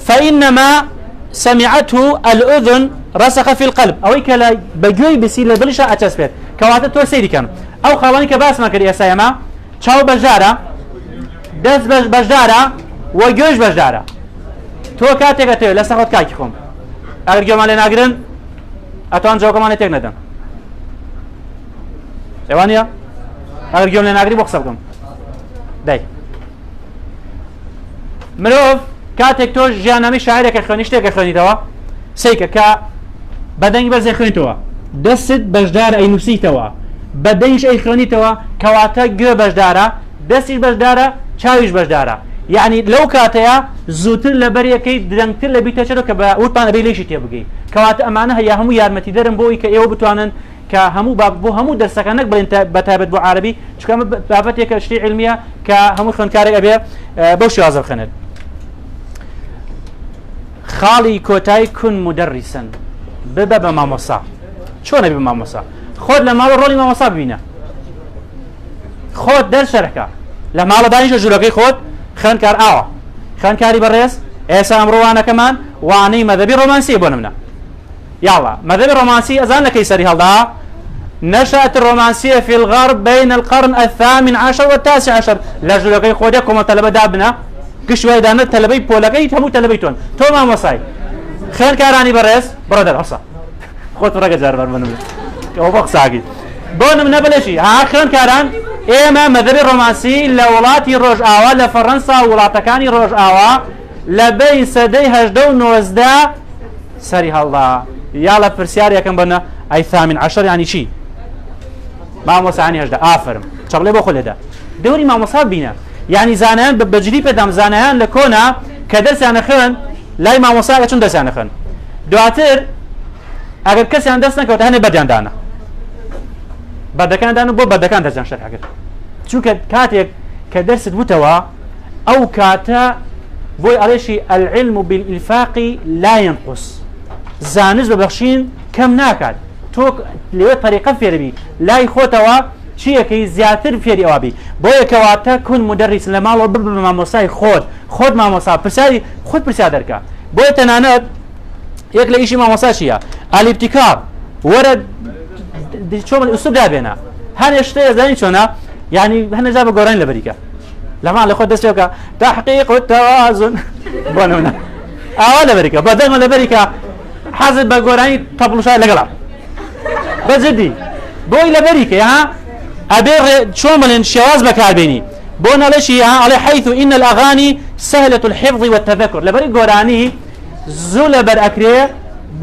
فإنما سمعته الأذن رسخ في القلب ئەوەی کە لە بەگوێی بسی لە دڵیشە ئەچەسپێت کەواتە تۆ سەیری کەم ئەو خاڵانی کە باسمان کرد ئێستا ئێمە چاو بەشدارە دەست بەشدارە و گوێش بەشدارە تۆ کاتێکە تێ لە سەخۆت کاکی خۆم ئەگەر گوێمان لێ ناگرن ئەتوان جۆگەمان لێ تێک نەدەن ئێوانە اگر گیون لناگری بخص بکم دای مروف کاتێک تۆ ژیاننامەی شاعیرێکە خوێنی شتێکە خوێنیتەوە سەیکە کە بەدەنگی بەرزی خوێنیتەوە دەستت بەشدارە ئەینووسیتەوە بەدەنگیش ئەی خوێنیتەوە کەواتە گوێ بەشدارە دەستیش بەشدارە چاویش بەشدارە یعنی لەو کاتەیە زووتر لە بەریەکەی درەنگتر لە بیتەچێتەوە کە بە وتپان ئەبێ لێشی تێبگەی کەواتە ئەمانە هەیە هەموو یارمەتی دەرن بۆی کە ئێوە بتوانن کە هەموو بۆ هەموو دەرسەکە نەک بڵێن بەتایبەت بۆ عربی چکە بابەتێکە شتی علمیە کە هەموو خوێندکارێک ئەبێ بەو شێوازە بخوێنێت خاڵی کۆتایی کون مدەڕیسن ببە بە مامۆستا چۆنە بێ بە مامۆستا خۆت لە ماوە ڕۆڵی مامۆستا ببینە خۆت دەرسەرەکە لە ماڵە دانیشە ژوورەکەی خۆت خوێندکار ئاوە خوێندکاری بەڕێز ئێستا ئەمڕۆوانەکەمان وانەی مەذهبی ڕۆمانسی بۆ نمونە يلا مذهب الرومانسي أزال لك يسري هذا نشأت الرومانسية في الغرب بين القرن الثامن عشر والتاسع عشر لجلقي خودكم طلبة دابنا كشوي دانا طلبي بولقي تمو طلبيتون تو ما مصاي خير كاراني بريس برادر حصا خود فرق جاربر منو او بقساقي بون من بلشي ها خير كاران اما مذهب الرومانسي لولاتي روج آوا لفرنسا ولاتكاني روج آوا لبين سدي هجدو نوزدا سري الله يلا فرسياري كم بنا اي ثامن عشر يعني شي ما موسعني هجدا افرم شغله بخل هذا دوري ما مصاب بينا يعني زانان بجري بدم زانان لكونا كدرس انا خن لا ما مصاب چون درس انا خن دواتر اگر کسی اندسنا که هنه بدیان دانا بدکان دانو بو بدکان درس شرح اگر چون كاتيك كدرس بوتوا او كاتا بوي عليشي العلم بالإلفاق لا ينقص زانز ببخشين كم ناكاد توك لو طريقة فيربي لا يخوتوا شيء كي زياتر فيري أوابي بوي كواتا كن مدرس لما لو ببل ما مصاي خود ما مصاب برسالي خود برسالك بوي تنانات يكلا إشي ما مصاشيا الابتكار ورد شو من الأسلوب ده بينا هن يشتري زين شونا يعني هن جاب قرين لبريكا لما لخود دستيوكا تحقيق التوازن بونونا أولا بريكا بدل ما لبريكا حاسب بقرين طبلو شاي لقلا بجدي بوي لبريكا ها أبير شو من شواز بكاربيني بونا لشي ها على حيث إن الأغاني سهلة الحفظ والتذكر لبريك قراني زول بر أكريه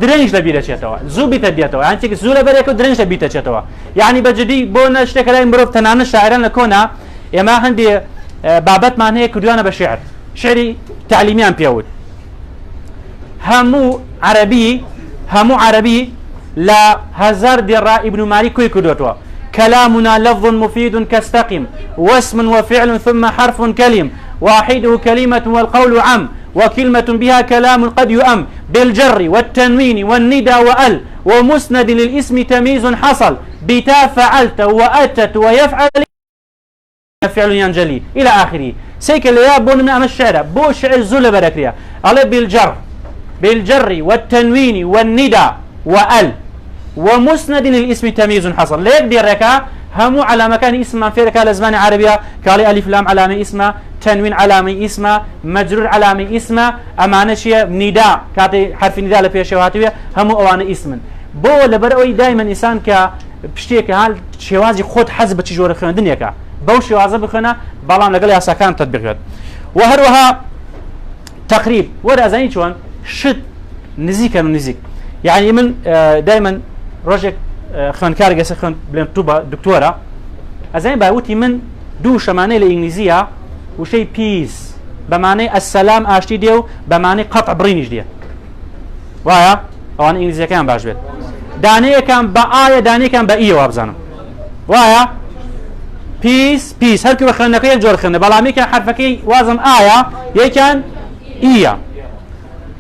درنج لبيرة شتوا زو بيتبيتوا يعني تيجي زول بر أكو درنج لبيتة شتوا يعني بجدي بونا اشتكى مروف تنان الشاعران لكونا يا عندي بابت معناه كدوانا بشعر شعري تعليميان بيود همو عربي لا هزار ديرا ابن مالك كوي كدوتوا كلامنا لفظ مفيد كاستقم واسم وفعل ثم حرف كلم واحده كلمة والقول عم وكلمة بها كلام قد يؤم بالجر والتنوين والندى وأل ومسند للاسم تمييز حصل بتا فعلت وأتت ويفعل فعل ينجلي إلى آخره سيك اللي يابون من أم الشعر بو شعر زل بركريا على بالجر والتنوين والندى وأل ومسند للاسم تمييز حصل ليك بيركا همو على مكان اسم في ركا لزمان عربية قال ألف لام علامة اسمه تنوين علامة اسمه مجرور علامة اسمه أمانة شيء نداء كاتي حرف نداء لفيه شواتيه همو أوان اسم بو لبرأوي دائما إنسان كبشتيك هال شوازي خود حزب تجور خيان دنيا كا بو شوازة بخنا بالان لقل يا سكان تطبيقات وهروها تقريب ورا زين شون شد نزيك يعني من دائما رجك خوانکار گەسە خوێن بڵێن تو دکتۆرە ئەزانێ باوتی من دوو شەمانەی لە ئینگلیزیە وشەی پیس بەمانەی ئەسەلام ئاشتی دێ و بەمانەی قەتع بڕینیش دێ وایە ئەوانە ئینگلیزیەکان باش بێت دانەیەکان بە ئایە دانەیەکان بە ئیەوە بزانم وایە پیس هەرکو بە خوێندنەکە یەک جۆر خوێنە بەڵامیکە حرفەکەی وازم ئایە یەکیان ئیە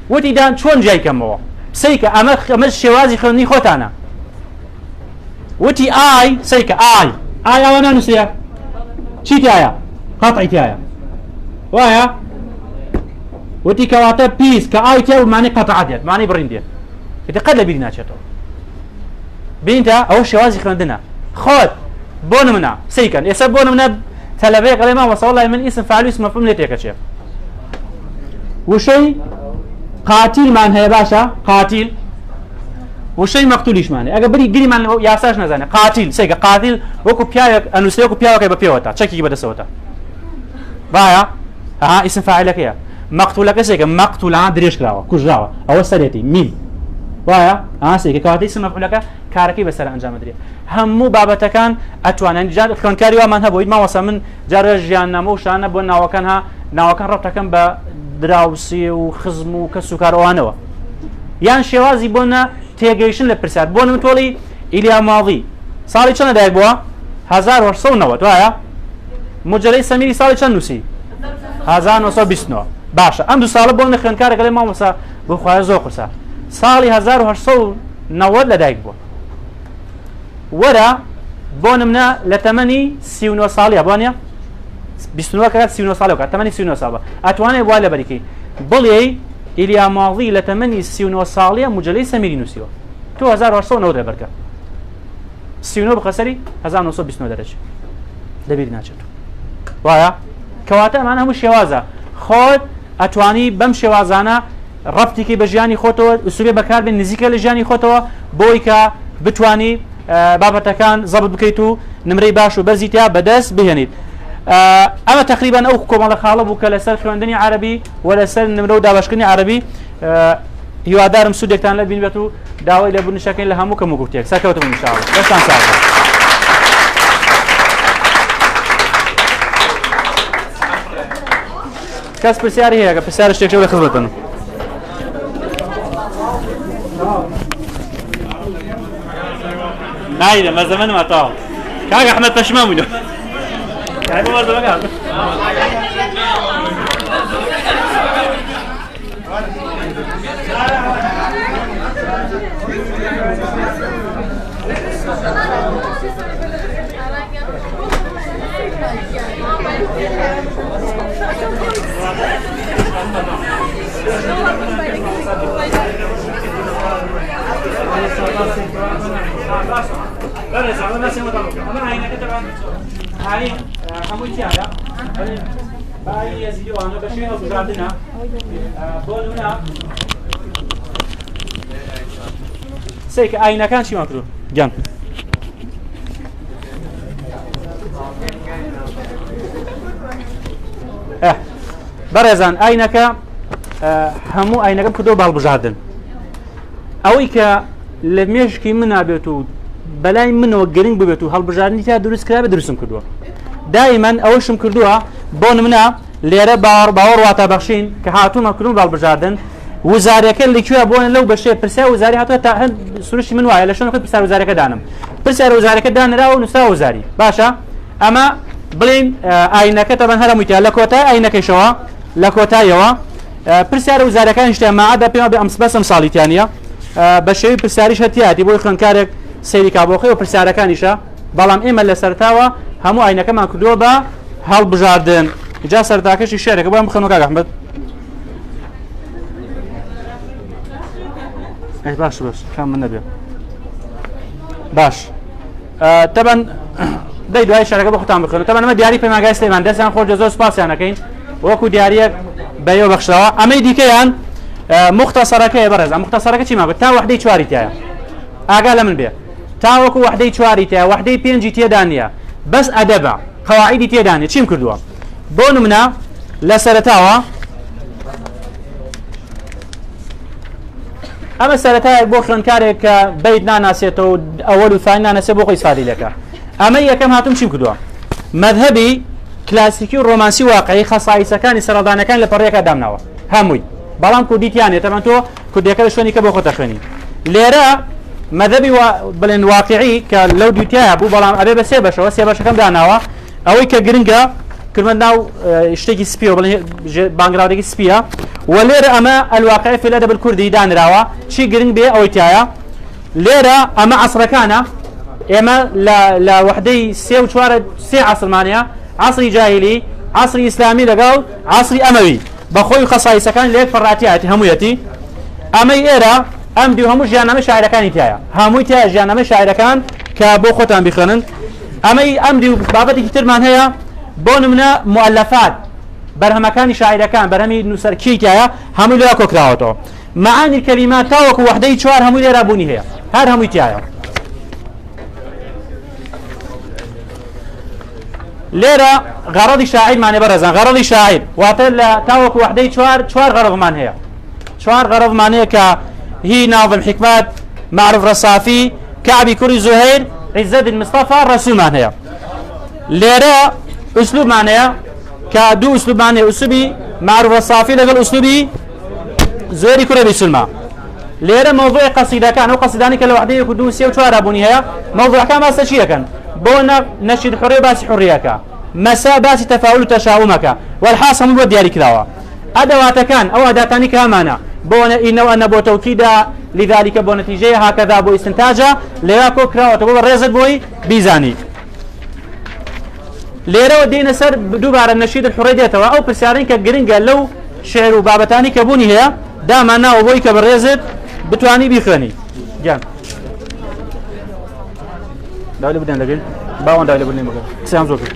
وتی دان چۆن جایکەمەوە سەیکە ئەمە شێوازی خوێندنی خۆتانە وتي آي سيكا آي وانا نسيا شيتي آيا قطعي آيا وايا وتي كواتا بيس كآي تيا معني قطعة ديت معني برين ديت يتقدر بيدنا شتو بينتا أو شوازي خندنا خود بون منا سيكا يسب بون منا تلفيق على ما وصل الله من اسم فعل اسم مفهوم ليتيك شيف وشي قاتل من هي باشا قاتل وشي مقتوليش معنی اگه بری گری من یاساش نزنه قاتل سیگه قاتل وکو پیاوک انوسه وکو پیاوک به پیوتا چکی بده سوتا بایا ها اسم فاعل کیا مقتولک سیگه مقتولا دريش کراوه کجراوه او سريتي ميم بایا ها سیگه قاتل اسم مفعولک کارکی به سر انجام دري همو بابتکان اتوانن جار خوانکاری و من هبوید ما واسه من جار جیان نمو شانه بو ناوکان ربطکان با دراوسی و خزم و کسوکار وانه یان شوازی بونا تيجيشن لبرسات بون متولي إليا ماضي صالي كنا دايق بوا 1990 وايا مجلي سميري صالي كنا نسي 1929 باشا ام دو سال بون خن كار قال ما مسا بو خويا زوقسا صالي 1990 لدايق بوا ورا بون منا لتمني سيونو صالي ابانيا بيستنوا كات سيونو صالي كات تمني سيونو صابا اتواني بوالا بريكي بولي إليا ماضي لتمني سيونو صالية مجلي سميري نسيو تو 1990 بركة سيونو بخسري 1929 درجة دبير ناچتو وايا كواتا معنا هم شوازة خود اتواني بم شوازانا ربطي كي بجاني خوتو اسلوبي بكار بين نزيكا لجاني خوتو بويكا بتواني بابتكان ضبط بكيتو نمري باشو بزيتيا بدس بهنيد اما تقريبا او كوما خالب وكلا سر خوندني عربي ولا سر نمرو دابشكني عربي يوادارم سودكتان لبين بتو داوي لبن شكل لهمو كم قلتيك سكوتم ان شاء الله بس ان شاء الله كاس بسياري هي بسياري اشتيك شغل خدمتنا نايده ما زمان ما طاو كاك احمد تشمام منه يعني ما زمان قال سيك أين كان شيء مكروه جان برزان أينك همو أينك بكدو بالبجادن أويك لميشكي منا بيتو بلاي منو قرين ببيتو هالبجادن تاع دروس كلاب درسم كدوا دائما أوشم كدوا بون منا ليرة باور واتا بخشين كهاتو مكروه بالبجادن وزارەکە لەکوێ بۆن لەو بەشێ پرسیار وزاری هاتووە تا هەند سروشتی من وایە لە شوێنەکەی پرسیار وزارەکە دانم پرسیار وزارەکە دانراوە و نووسراوە وزاری باشە ئەمە بڵین ئاینەکە تەبەن هەرموویتە لە کۆتای ئاینەکەیشەوە لە کۆتایەوە پرسیار وزارەکان شتیان ماعادە پێما بێ بەسم ساڵیتیانە بە شێوی پرسیاریش هەتیاتی بۆی خوێندکارێک سەیری کابۆخی و پرسیارەکانیشە بەڵام ئێمە لە سەرتاوە هەموو ئاینەکەمان کردووە بە هەڵبژاردن جا سەرتاکەشی شێرەکە بۆم بخەنەوە کاک ئەحمەد باش کام من نەبێ باش تەبەن دەی دوای شارەکە بە خۆتان بخەنەوە تەبەن ئەمە دیاری پەیمانگای سلێمان دەستیان خۆش زۆر سوپاسیان دەکەین وەکو دیاریەک بەیەوە بەخشراوە ئەمەی دیکەیان مختصەرەکەیە بەڕێز مختصەرەکە چی ماگوت تا وحدەی چواری تایە ئاگا لە من بێ تا وەکو وحدەی چواری تایە وحدەی پێنجی تێدا نییە بەس ئەدەبە قەواعیدی تێدا نییە چیم کردووە بۆ نمونە لە سەرەتاوە ئەمە سەرەتایەک بۆ خوێندکارێک کە بەیت ناناسێتەوە ئەوەل و ثانی ناناسێت بۆ خۆی ئیسفادەی لەکە ئەمە یەکەم هاتووم چیم کردووە مەذهەبی کلاسیکی و ڕۆمانسی واقعی خەسایسەکانی سەرەڵدانەکان لە پەڕەیەکە دامناوە هەمووی بەڵام کوردیتیانێت تەمەن تۆ کوردیەکە لە شوێنی کە بۆ خۆتە خوێنی لێرە مەذهبی بڵێن واقعی کە لەو دووتایە بوو بەڵام ئەبێ بە سێ بەشەوە سێ بەشەکەم داناوە ئەوەی کە گرنگە کردمە ناو شتێکی سپیە بڵێ بانگراودێکی سپیە و لێرە ئەمە الواقع في الأدب الكردي دانراوە چی گرنگ بێ ئەوەی تایە لێرە ئەمە عەسرەکانە ئێمە لە وحدەی سێ و چوارە سێ عەسرمانەیە عەسری جاهیلی عەسری ئیسلامی لەگەڵ عەسری ئەمەوی بەخۆی خەسایسەکان لە یەک فەڕاتیاتی هەموویەتی ئەمەی ئێرە ئەم دی هەموو ژیاننامە شاعیرەکانی تایە هەمووی تایە ژیاننامە شاعیرەکان کە بۆ خۆتان بخوێنن ئەمەی ئەم دی بابەتێکی ترمان هەیە بۆ نمونە مؤلفات برهمەکانی شاعیرەکان بەرهەمی نووسەرکیایە هەمووی لێرە کۆکراوەتەوە معانی الکەلیمات تاوەکو وحدەی چوار هەمووی لێرە بوونی هەیە هەر هەمووی تایە لێرە غەرەضی شاعیرمانێ بەڕێزان غەرەضی شاعیر واتە لە تاوەکو وحدەی چوار غەرەضمان هەیە چوار غەرەضمان هەیە کە هی ناظم حکمت معروف ڕەسافی کعبی کوڕی زوهەیر عیزەدین مستەفا ڕەسوولمان هەیە لێرە ئوسلوبمان هەیە کە دوو ئوسلوبمان هەیە ئوسلوبی معروف ڕەسافی لەگەڵ ئوسلوبی زوهەیری کوڕی بیسولما لێرە مەوضوعی قەسیدەکان ئەو قەسیدانی کە لە وحدەی یەک و دوو سێ و چوارە بوونی هەیە مەوضوعەکان باسە چی دەکەن بۆ نەشید حوڕێ باسی حوڕیەکە مەسا باسی تەفاول و تەشاومەکە والحاصل هەموو بۆ دیاری کراوە ئەدەواتەکان ئەو ئەداتانی کە هەمانە بۆ ئینەوە ئەنە بۆ تەوکیدا لذلك بۆ نەتیجەیە هاکەدا بۆ ئیستنتاجە لێرە کۆ کراوەتەوە بۆ ڕێزت بۆی بیزانی لێرەوە دێنە سەر دووبارە نەشید حوڕێ دێتەوە ئەو پرسیارین کە گرنگە لەو شعر و بابەتانی کە بوونی هەیە دامان ناوە بۆی کە بەڕێزت بتوانی بیخوێنی گیان داوای بدەن لەگەن باوەن داوای لەبوونی مەگەن قسەیان زۆر کرد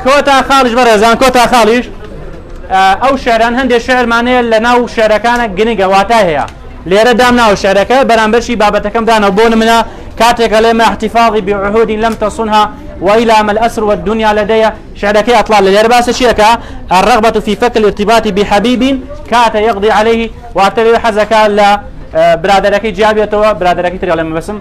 کۆتا خاڵیش بەڕێزان کۆتا خاڵیش ئەو شعران هەندێک شعرمانەیە لە ناو شعرەکانە گرنگە واتای هەیە لێرە دام ناو شعرەکە بەرامبەرشی بابەتەکەم دانەوە بۆ نمونە كاتك لما احتفاظي بعهود لم تصنها وإلى ما الأسر والدنيا لدي شعرك أطلال لليرباس شيكا الرغبة في فك الارتباط بحبيب كات يقضي عليه واعتبر حزك لا برادرك جابيته برادرك تري على بسم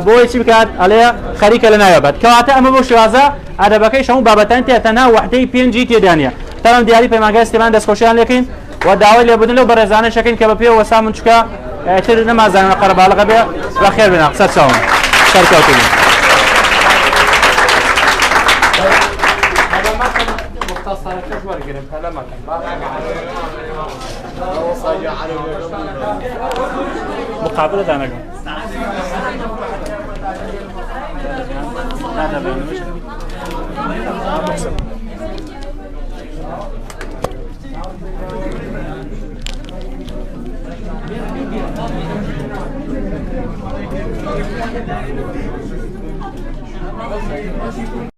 بوي شبكات عليه خريك لنا يبد كواتا أما بو شوازا هذا بكي شمو بابتان تنا وحدي بين جي تدانيا تمام دياري في مجال استمان دسخوشان لكن ودعوة اللي بدنا له برزانة شكل كبابيه وسامن شكا تر نمازان قرب على غبية بخير بنا قصة سوون شركة مقابلة دانك